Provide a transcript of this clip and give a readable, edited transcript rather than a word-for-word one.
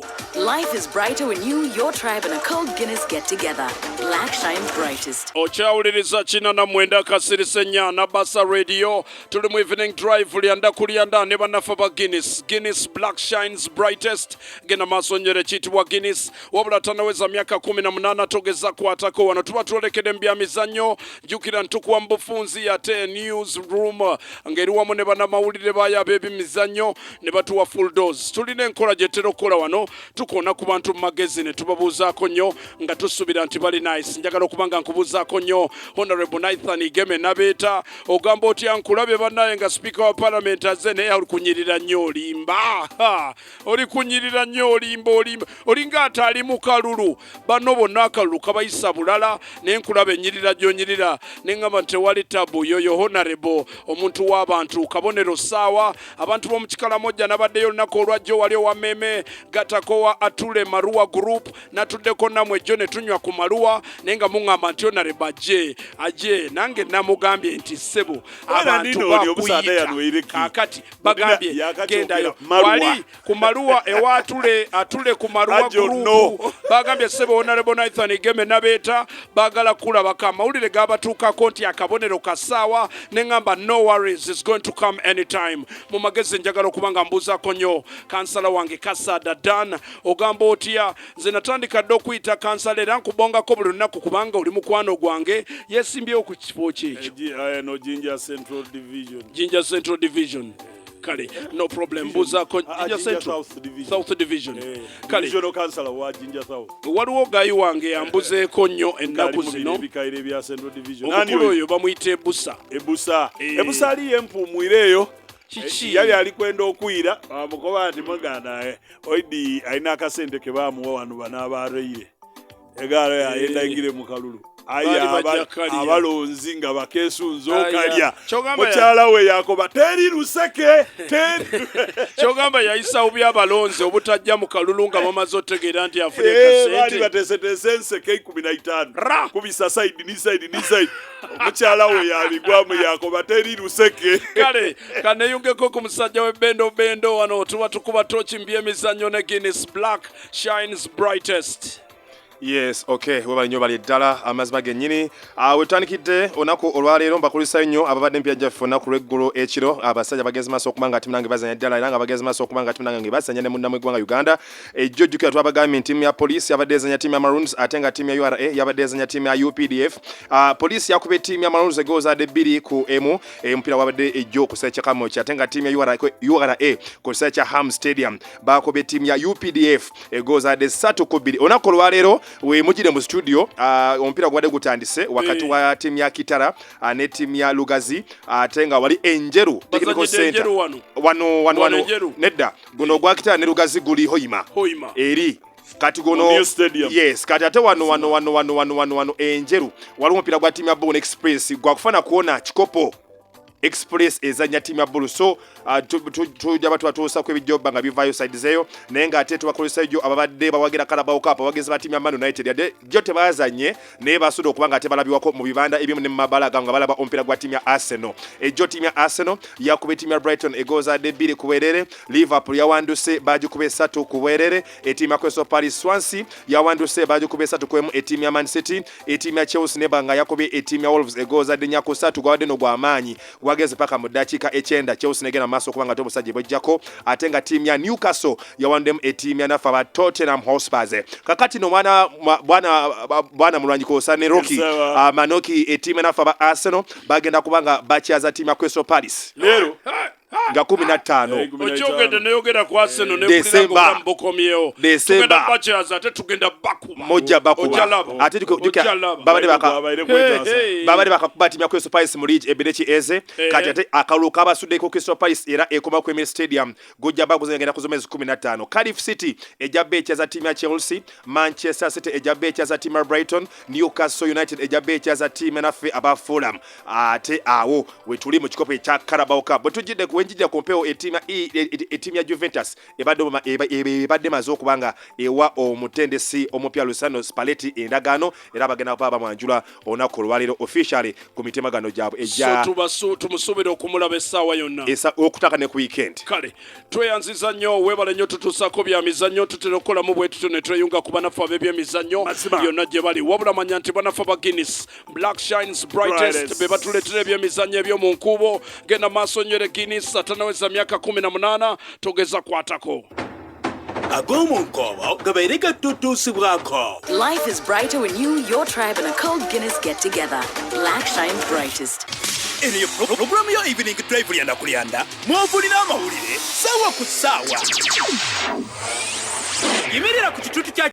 Carabao. Life is brighter when you, your tribe, and a cold Guinness get together. Black shines brightest. Ochawuliriza china na mwenda kasirisenya na basa radio. Tuli mu evening drive Lyanda kulyanda ne banafa ba Guinness. Guinness Black shines brightest. Gena masonyere chitibwa Guinness. Wabula tanaweza miaka 18 togeza kwatako wano tuba tuolekede Ebyemizannyo. Jukira ntukwa mbufunzi yate newsroom. Ngeri wamo ne bana mawulire baya Ebyemizannyo ne batuwa full dose. Tuline nkola jetero kola wano. Tukona ku bantu mu magazine tubabuuzaako nnyo nga tusubira nti bali nice. Njagala okubanga nkubuuzaako nnyo Honorable Nathan Igeme nabeeta ogamba otya nkulabe bannaye nga speaker wa parliament azze naye oli kunyirira nnyo olimba. Oli kunyirira nnyo olimba olinga ataali mu kalulu banno bonna akalulu kabayisa bulala naye nkulabe ennyirira gy'onyirira ne ngamba nti tewali tabu yoyo Honorable omuntu w'abantu kabonero ssaawa abantu b'omu Kikalamojja nabaddeyo olunaku olwajjo wali owammeme gatako wa Atule Maruwa Group natuddeko namwe jjo ne tunywa ku maluwa naye nga muŋŋamba nti Honorable aje nange namugambye nti ssebo abantu bakuyita kakati bagambye gendayo wali ku maluwa ewa Atule ku Maruwa Group bagambye ssebo Honorable Nathan Igeme nabeeta bagala kulabako amawulire gabatuukako nti akabonero kasaawa ne ngamba no worries is going to come anytime. Mu magezi njagala okuba nga mbuuzaako nnyo kansala wange Saddam ogamba otya nze natandika dde okuyita kansala era nkubongako buli lunaku kubanga oli mukwano gwange yesimbyewo ku kifo kyekyo no Jinja Central Division. Kale no problem mbuuzaako Jinja Central South Division kale Regional Council wa Jinja South waliwo gayi wange yambuzeeko nnyo ennaku zino omukulu oyo bamuyita Ebusa ali empumwireeyo yali alikwenda okwira amukoba nti muganda oidi alina akasente ke baamuwa wano banaabareire egaalo yayendagire mu kalulu abalonzi nga bakeesunza okalya mukyala we yakoba teri luseke kyogamba yayisa obubi abalonzi obutajja mu kalulu nga bamaze otegeera nti afune kasente bali bateesetese enseke 15 kubisa side ni side mukyala we yabigwamu yakoba teri luseke kale kaneyungeko ku musajja w'Owebbendobendo wano tuba tukuba tochi Ebyemizannyo ne Guinness Black shines brightest. Yes, okay. Weba nyo bali ddala amazima gennyini. Wetandikidde onako olwaleero mbakulisa nnyo ababadde mpya jaffe onaku lw'eggulu ekiro abasajja bagezi maaso okuba nga timu nange bazanya ddala era nga bagezi maaso okuba nga timu nange bazanya ne munnamwe eggwanga Uganda. Ejjojjukira twabagambye nti timu ya poliisi yabadde ezanya timu ya Maroons ate nga timu ya URA yabadde ezanya timu ya UPDF. Poliisi yakubye timu ya Maroons egozaadde 2-1 omupiira wabadde ejjo ku kiseera ky'Kamwokya ate nga timu ya URA ku kiseera kya Ham Stadium bakubye timu ya UPDF egozaadde 3-2. Onako olwaleero we mujire mu studio omupiira gwade gutandise wakati wa timu ya Kitara ne timu ya Lugazi ate nga wali Enjeru technical center wano nedda guno gwa Kitara ne Lugazi guli hoima eri kati gono yes kati ate wano Enjeru wali omupiira gwa timu ya Bon Express gwa kufana kuona Chikopo Express ezanya timu ya Bulu so tujja batwatuusa ku ebijjoba nga bivaayo side zeyo naye nga ate tubakolesa ejjo ababadde bawagira Carabao Cup abagezi ba timu ya Man United yadde jjo tebazanye naye basuda okuba nga ate balabiwako mu bibanda ebimu ne mu mabala nga balaba omupiira gwa timu ya Arsenal ejjo timu ya Arsenal yakube timu ya Brighton egozaadde 2 ku bwerere Liverpool yawanduse bagikube 3 ku bwerere etimu ya Crystal Palace Swansea yawanduse bagikube 3 ku 1 etimu ya Man City etimu ya Chelsea ne banga yakube etimu ya Wolves egozaadde 4 ku 3 gwadde no gw'amaanyi gwageze paka mu dakiika 9 Chelsea negena maaso kubanga tomusajja bojjako ate nga timu ya Newcastle yawandemu etimu ya nafa ba Tottenham Hotspur kakati no bwana mulwanyi ko Sane Rocky Manoki etimu ya nafa ba Arsenal bagenda kubanga bakyaza timu ya Crystal Palace lero nga 15 ochogede neyogera ku Arsenal ne kulira mbokomyewo tugenda bakyaza ate tugenda bakuma moja bakuma ate babade bakakuba timu ya Crystal Palace mu league eberechi eze kati ate akaluka abasudde ku Crystal Palace era ekoma ku Emirates Stadium gujja baguzanya ngenda kuzomezi 15 Cardiff City ejabbe ekyaza timu ya Chelsea Manchester City ejabbe ekyaza timu ya Brighton Newcastle United ejabbe ekyaza timu ya Fulham ate awo wetuli mu kikopo ekya Carabao Cup bwe tujidde ku bwenjija ku mpewo ettiimu ya Juventus ebadde maze okubanga ewa omutendesi omupya Luciano Spalletti endagaano era bagenda kuba bamwanjula olunaku olwaleero officially ku mitemagano gyabwe ejja tumusuubira okumulaba essaawa yonna okutaka ne ku weekend. Kale tweyanziza nnyo weebale nnyo tutuusaako byamizannyo tutera okukolamu bwe tutyo ne tweyunga ku banaffe ab'ebyemizannyo byonna gye bali wabula manya nti banaffe ba Guinness Black Shines Brightest be batuleetera ebyemizannyo eby'omu nkubo genda maaso nywere Guinness atanaweza myaka 18 togeza kwatako ag'omunkobo gabeere gattutuusibwako. Life is brighter when you, your tribe, and a cold Guinness get together. Black Shines Brightest. Eno ye pulogulaamu yo Evening Drive Lyanda ku Lyanda mw'ovulira amawulire ssaawa ku ssaawa. Yimirira ku kituuti kya